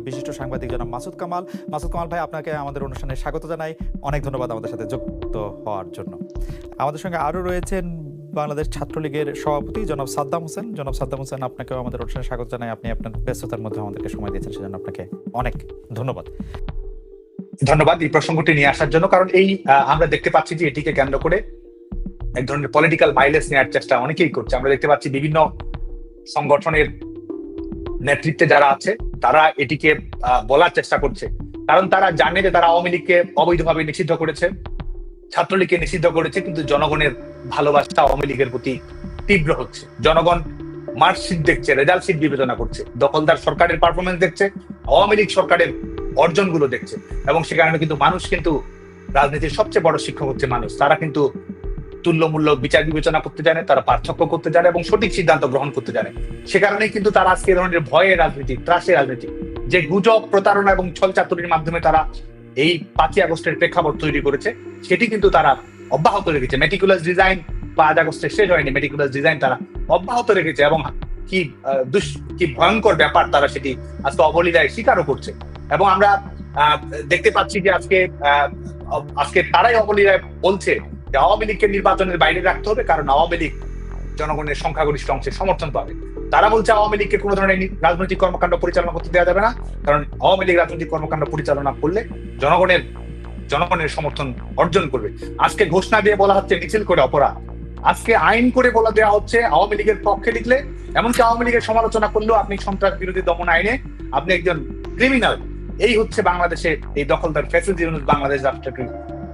বিশিষ্ট সাংবাদিক জনাব মাসুদ কামাল। মাসুদ কামাল ভাই, আপনাকে আমাদের অনুষ্ঠানে স্বাগত জানাই। অনেক ধন্যবাদ আমাদের সাথে যুক্ত হওয়ার জন্য। আমাদের সঙ্গে আরও রয়েছেন বাংলাদেশ ছাত্রলীগের সভাপতি জনাব সাদ্দাম হোসেন। জনাব সাদ্দাম হোসেন, আপনাকেও আমাদের অনুষ্ঠানে স্বাগত জানাই। আপনি আপনার ব্যস্ততার মধ্যে আমাদেরকে সময় দিয়েছেন, সেজন্য আপনাকে অনেক ধন্যবাদ। ধন্যবাদ এই প্রসঙ্গটি নিয়ে আসার জন্য। কারণ এই আমরা দেখতে পাচ্ছি যে এটিকে কেন্দ্র করে এক ধরনের পলিটিক্যাল মাইলেজ নেওয়ার চেষ্টা অনেকেই করছে। আমরা দেখতে পাচ্ছি বিভিন্ন সংগঠনের নেতৃত্বে যারা আছে তারা এটিকে বলার চেষ্টা করছে, কারণ তারা জানে যে তারা আওয়ামী লীগকে অবৈধভাবে নিষিদ্ধ করেছে, ছাত্রলীগকে নিষিদ্ধ করেছে, কিন্তু জনগণের ভালোবাসা আওয়ামী লীগের প্রতি তীব্র হচ্ছে। জনগণ মার্কশিট দেখছে, রেজাল্ট শিট বিবেচনা করছে, দখলদার সরকারের পারফরমেন্স দেখছে, আওয়ামী লীগ সরকারের অর্জনগুলো দেখছে, এবং সে কারণে কিন্তু মানুষ কিন্তু রাজনীতির সবচেয়ে বড় শিক্ষক হচ্ছে মানুষ। তারা কিন্তু তুল্যমূল্য বিচার বিবেচনা করতে জানে, তারা পার্থক্য করতে জানে এবং সঠিক সিদ্ধান্ত গ্রহণ করতে জানে। সে কারণেই কিন্তু তারা আজকে ধরনের ভয়ের রাজনীতি, ত্রাসের রাজনীতি, যে গুজব, প্রতারণা এবং ছলচাতুরির মাধ্যমে তারা এই 5ই আগস্টের প্রেক্ষাপট তৈরি করেছে, সেটি কিন্তু তারা অব্যাহত রেখেছে। মেটিকুলাস ডিজাইন 5 আগস্টে শেষ হয়নি, মেটিকুলাস ডিজাইন তারা অব্যাহত রেখেছে, এবং কি ভয়ঙ্কর ব্যাপার তারা সেটি আজকে অবলীলায় স্বীকারও করছে। এবং আমরা দেখতে পাচ্ছি যে আজকে তারাই অবলীলায় বলছে যে আওয়ামী লীগকে নির্বাচনের বাইরে রাখতে হবে, কারণ আওয়ামী লীগ জনগণের সংখ্যাগরিষ্ঠ অংশের সমর্থন পাবে। তারা বলছে আওয়ামী লীগকে কোনো ধরনের রাজনৈতিক কর্মকাণ্ড পরিচালনা করতে দেওয়া যাবে না, কারণ আওয়ামী লীগ রাজনৈতিক কর্মকাণ্ড পরিচালনা করলে জনগণের সমর্থন অর্জন করবে। আজকে ঘোষণা দিয়ে বলা হচ্ছে মিছিল করে অপরাধ, আজকে আইন করে বলা দেওয়া হচ্ছে আওয়ামী লীগের পক্ষে লিখলে, এমনকি আওয়ামী লীগের সমালোচনা করলেও আপনি সন্ত্রাস বিরোধী দমন আইনে আপনি একজন ক্রিমিনাল। এই হচ্ছে বাংলাদেশে এই দখলদার ফ্যাসিস্ট বাংলাদেশ রাষ্ট্রকে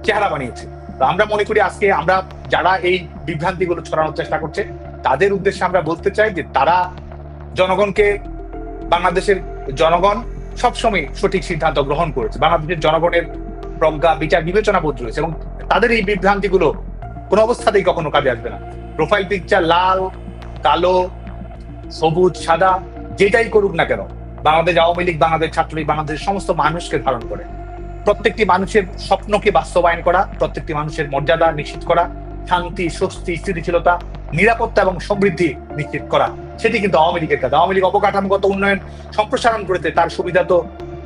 চেহারা বানিয়েছে। তো আমরা মনে করি আজকে আমরা যারা এই বিভ্রান্তিগুলো ছড়ানোর চেষ্টা করছে তাদের উদ্দেশ্যে আমরা বলতে চাই যে তারা বাংলাদেশের জনগণ সবসময় সঠিক সিদ্ধান্ত গ্রহণ করেছে। বাংলাদেশের জনগণের প্রজ্ঞা, বিচার, বিবেচনা বোধ রয়েছে, এবং তাদের এই বিভ্রান্তিগুলো কোন অবস্থাতেই কখনো কাজে আসবে না। প্রোফাইল পিকচার লাল, কালো, সবুজ, সাদা, যেটাই করুক না কেন, বাংলাদেশ আওয়ামী লীগ, বাংলাদেশ ছাত্রলীগ বাংলাদেশের সমস্ত মানুষকে ধারণ করে। প্রত্যেকটি মানুষের স্বপ্নকে বাস্তবায়ন করা, প্রত্যেকটি মানুষের মর্যাদা নিশ্চিত করা, শান্তি, স্বস্তি, স্থিতিশীলতা, নিরাপত্তা এবং সমৃদ্ধি নিশ্চিত করা, সেটি কিন্তু আওয়ামী লীগের কাজ। আওয়ামী লীগ অবকাঠামোগত উন্নয়ন সম্প্রসারণ করেছে, তার সুবিধা তো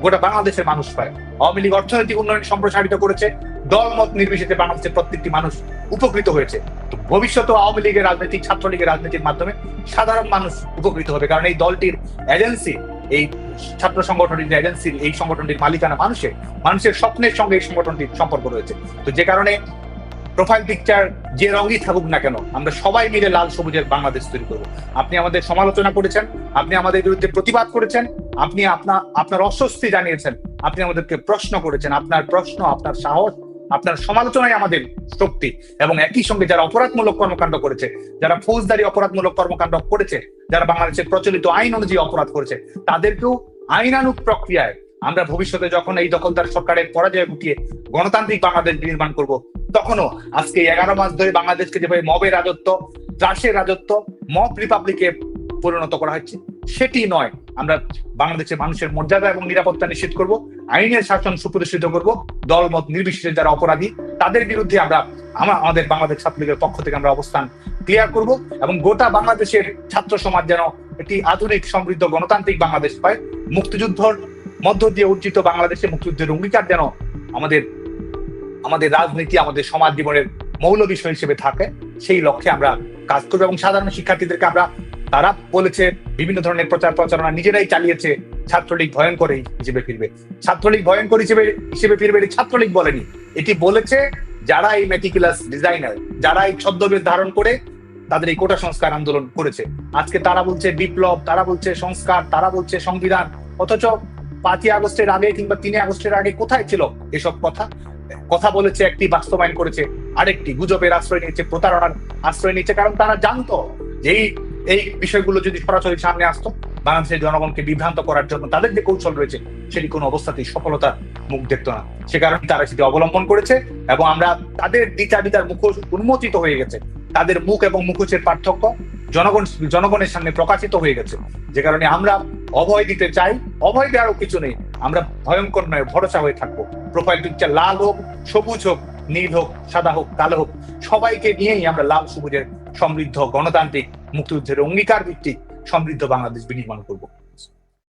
গোটা বাংলাদেশের মানুষ পায়। আওয়ামী লীগ অর্থনৈতিক উন্নয়ন সম্প্রসারিত করেছে, দলমত নির্বিশেষে বাংলাদেশের প্রত্যেকটি মানুষ উপকৃত হয়েছে। ভবিষ্যতে আওয়ামী লীগের রাজনীতি, ছাত্রলীগের রাজনীতির মাধ্যমে সাধারণ মানুষ উপকৃত হবে, কারণ এই দলটির এজেন্সি, এই ছাত্র সংগঠনটির এজেন্সির, এই সংগঠনটির মালিকানা মানুষের স্বপ্নের সঙ্গে এই সংগঠনটির সম্পর্ক রয়েছে। তো যে কারণে প্রোফাইল পিকচার যে রঙই থাকুক না কেন, আমরা সবাই মিলে লাল সবুজের বাংলাদেশ তৈরি করবো। আপনি আমাদের সমালোচনা করেছেন, আপনি আমাদের বিরুদ্ধে প্রতিবাদ করেছেন, আপনি আপনার অস্বস্তি জানিয়েছেন, আপনি আমাদেরকে প্রশ্ন করেছেন। আপনার প্রশ্ন, আপনার সাহস, আপনার সমালোচনায় আমাদের শক্তি। এবং একই সঙ্গে যারা অপরাধমূলক কর্মকাণ্ড করেছে, যারা ফৌজদারি অপরাধমূলক কর্মকাণ্ড করেছে, যারা বাংলাদেশের প্রচলিত আইন অনুযায়ী অপরাধ করেছে, তাদেরকেও আইনানুগ প্রক্রিয়ায় আমরা ভবিষ্যতে যখন এই দখলদার সরকারের পরাজয় ঘটিয়ে গণতান্ত্রিক বাংলাদেশ নির্মাণ করব, তখনও আজকে 11 মাস ধরে বাংলাদেশকে যেভাবে মবের রাজত্ব, ত্রাসের রাজত্ব, মব রিপাবলিকে পরিণত করা হচ্ছে, সেটি নয়। আমরা বাংলাদেশের মানুষের মর্যাদা এবং নিরাপত্তা নিশ্চিত করব, আইনের শাসন সুপ্রতিষ্ঠিত করব, দলমত নির্বিশেষে যারা অপরাধী তাদের বিরুদ্ধে আমাদের বাংলাদেশ ছাত্রলীগের পক্ষ থেকে আমরা অবস্থান ক্লিয়ার করব, এবং গোটা বাংলাদেশের ছাত্র সমাজ যেন একটি আধুনিক সমৃদ্ধ গণতান্ত্রিক বাংলাদেশ পায়। মুক্তিযুদ্ধের মধ্য দিয়ে অর্জিত বাংলাদেশে মুক্তিযুদ্ধের অঙ্গীকার যেন আমাদের রাজনীতি, আমাদের সমাজ জীবনের মৌল বিষয় হিসেবে থাকে, সেই লক্ষ্যে আমরা কাজ করবো। এবং সাধারণ শিক্ষার্থীদেরকে তারা বলেছে বিভিন্ন ধরনের প্রচার প্রচারণা নিজেরাই চালিয়েছে, ছাত্রলীগ ভয়ঙ্কর হিসেবে ফিরবে। ছাত্রলীগ ভয়ঙ্কর হিসেবে ফিরবে এটি ছাত্রলীগ বলেনি, এটি বলেছে যারা এই মেটিকুলাস ডিজাইনার, যারা এই ছদ্মবেশ ধারণ করে তাদের এই কোটা সংস্কার আন্দোলন করেছে। আজকে তারা বলছে বিপ্লব, তারা বলছে সংস্কার, তারা বলছে সংবিধান, অথচ 5ই আগস্টের আগে কিংবা 3 আগস্টের আগে কোথায় ছিল এসব কথা বলেছে একটি, বাস্তবায়ন করেছে আরেকটি, গুজবের আশ্রয় নিয়েছে, প্রতারণার আশ্রয় নিয়েছে, কারণ তারা জানতো যে এই বিষয়গুলো যদি সরাসরি সামনে আসতো, বাংলাদেশের জনগণকে বিভ্রান্ত করার জন্য তাদের যে কৌশল রয়েছে সেটি কোনো অবস্থাতেই সফলতার মুখ দেখতো না। সে কারণে তারা সেটি অবলম্বন করেছে, এবং আমরা তাদের দ্বিচারিতার মুখোশ উন্মোচিত হয়ে গেছে, তাদের মুখ এবং মুখোশের পার্থক্য জনগণের সামনে প্রকাশিত হয়ে গেছে। যে কারণে আমরা অভয় দিতে চাই, অভয় দেওয়ারও কিছু নেই, আমরা ভয়ঙ্কর নয়, ভরসা হয়ে থাকবো। প্রোফাইল পিকচার লাল হোক, সবুজ হোক, নীল হোক, সাদা হোক, কালো হোক, সবাইকে নিয়েই আমরা লাল সবুজের সমৃদ্ধ গণতান্ত্রিক মুক্তিযুদ্ধের অঙ্গীকার ভিত্তিক সমৃদ্ধ বাংলাদেশ বিনির্মাণ করব।